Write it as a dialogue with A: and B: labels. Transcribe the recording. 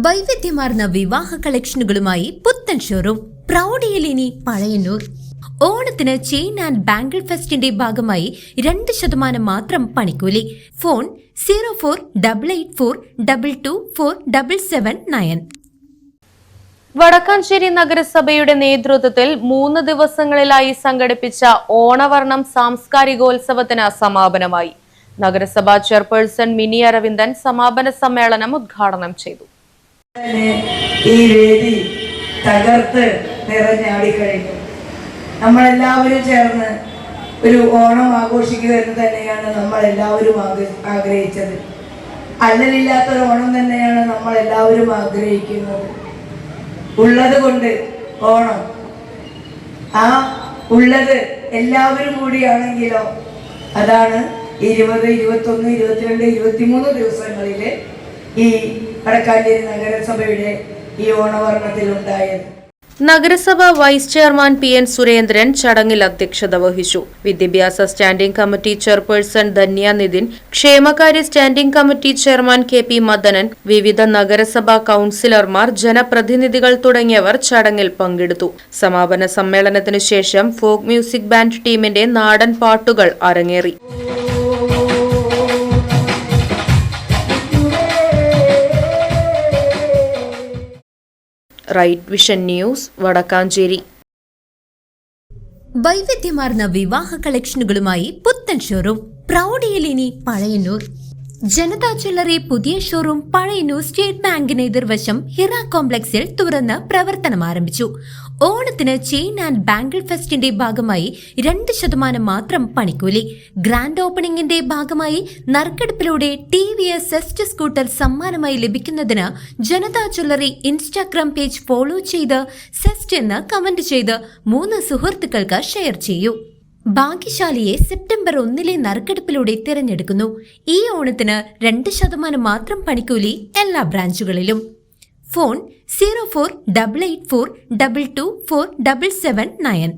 A: വൈവിധ്യമാർന്ന വിവാഹ കളക്ഷനുകളുമായി പുത്തൻ ഷോറൂം പ്രൗഢിയിൽ ഇനി പഴയന്നൂർ. ഓണത്തിന് ചെയിൻ ആൻഡ് ബാംഗിൾ ഫെസ്റ്റിന്റെ ഭാഗമായി 2% മാത്രം പണിക്കൂലി. ഫോൺ 048842247779.
B: വടക്കാഞ്ചേരി നഗരസഭയുടെ നേതൃത്വത്തിൽ 3 ദിവസങ്ങളിലായി സംഘടിപ്പിച്ച ഓണവർണം സാംസ്കാരികോത്സവത്തിന് സമാപനമായി. നഗരസഭാ ചെയർപേഴ്സൺ മിനി അരവിന്ദൻ സമാപന സമ്മേളനം ഉദ്ഘാടനം ചെയ്തു.
C: ഈ വേദി തകർത്ത് നിറഞ്ഞാടിക്കഴിഞ്ഞു. നമ്മളെല്ലാവരും ചേർന്ന് ഒരു ഓണം ആഘോഷിക്കുക എന്ന് തന്നെയാണ് നമ്മളെല്ലാവരും ആഗ്രഹിച്ചത്. അല്ലലില്ലാത്തൊരു ഓണം തന്നെയാണ് നമ്മളെല്ലാവരും ആഗ്രഹിക്കുന്നത്. ഉള്ളത് കൊണ്ട് ഓണം, ആ ഉള്ളത് എല്ലാവരും കൂടിയാണെങ്കിലോ അതാണ് 20, 21, 22, 23 ദിവസങ്ങളില് ഈ വടക്കാഞ്ചേരി നഗരസഭയുടെ ഈ ഓണവർണ്ണത്തിൽ ഉണ്ടായത്.
B: നഗരസഭ വൈസ് ചെയർമാൻ PN സുരേന്ദ്രൻ ചടങ്ങിൽ അധ്യക്ഷത വഹിച്ചു. വിദ്യാഭ്യാസ standing committee chairperson Dhanya Nithin, ക്ഷേമകാര്യ standing committee chairman KP Madanan, വിവിധ നഗരസഭാ കൌൺസിലർമാർ, ജനപ്രതിനിധികൾ തുടങ്ങിയവർ ചടങ്ങിൽ പങ്കെടുത്തു. സമാപന സമ്മേളനത്തിനു ശേഷം ഫോക്ക് മ്യൂസിക് ബാൻഡ് ടീമിന്റെ നാടൻ പാട്ടുകൾ അരങ്ങേറി. Right vision news, Vadakkanchery.
A: വൈവിധ്യമാർന്ന വിവാഹ കളക്ഷനുകളുമായി പുത്തൻ ഷോറൂം പ്രൗഢിയിൽ ഇനി പഴയന്നൂർ. ജനതാ ജ്വല്ലറി പുതിയ ഷോറൂം പഴയന്നൂർ സ്റ്റേറ്റ് ബാങ്കിന് എതിർവശം ഹിറ കോംപ്ലക്സിൽ തുറന്ന് പ്രവർത്തനം ആരംഭിച്ചു. ഓണത്തിന് ചെയിൻ ആൻഡ് ബാംഗിൾ ഫെസ്റ്റിന്റെ ഭാഗമായി 2% മാത്രം പണിക്കൂലി. ഗ്രാൻഡ് ഓപ്പണിംഗിന്റെ ഭാഗമായി നറുക്കെടുപ്പിലൂടെ TVS സെസ്റ്റ് സ്കൂട്ടർ സമ്മാനമായി ലഭിക്കുന്നതിന് Janata jewellery Instagram page follow ചെയ്ത് സെസ്റ്റ് എന്ന് കമന്റ് ചെയ്ത് 3 സുഹൃത്തുക്കൾക്ക് ഷെയർ ചെയ്യൂ. ഭാഗ്യശാലിയെ സെപ്റ്റംബർ 1 നറുക്കെടുപ്പിലൂടെ തിരഞ്ഞെടുക്കുന്നു. ഈ ഓണത്തിന് 2% മാത്രം പണിക്കൂലി എല്ലാ ബ്രാഞ്ചുകളിലും. ഫോൺ 048842247779.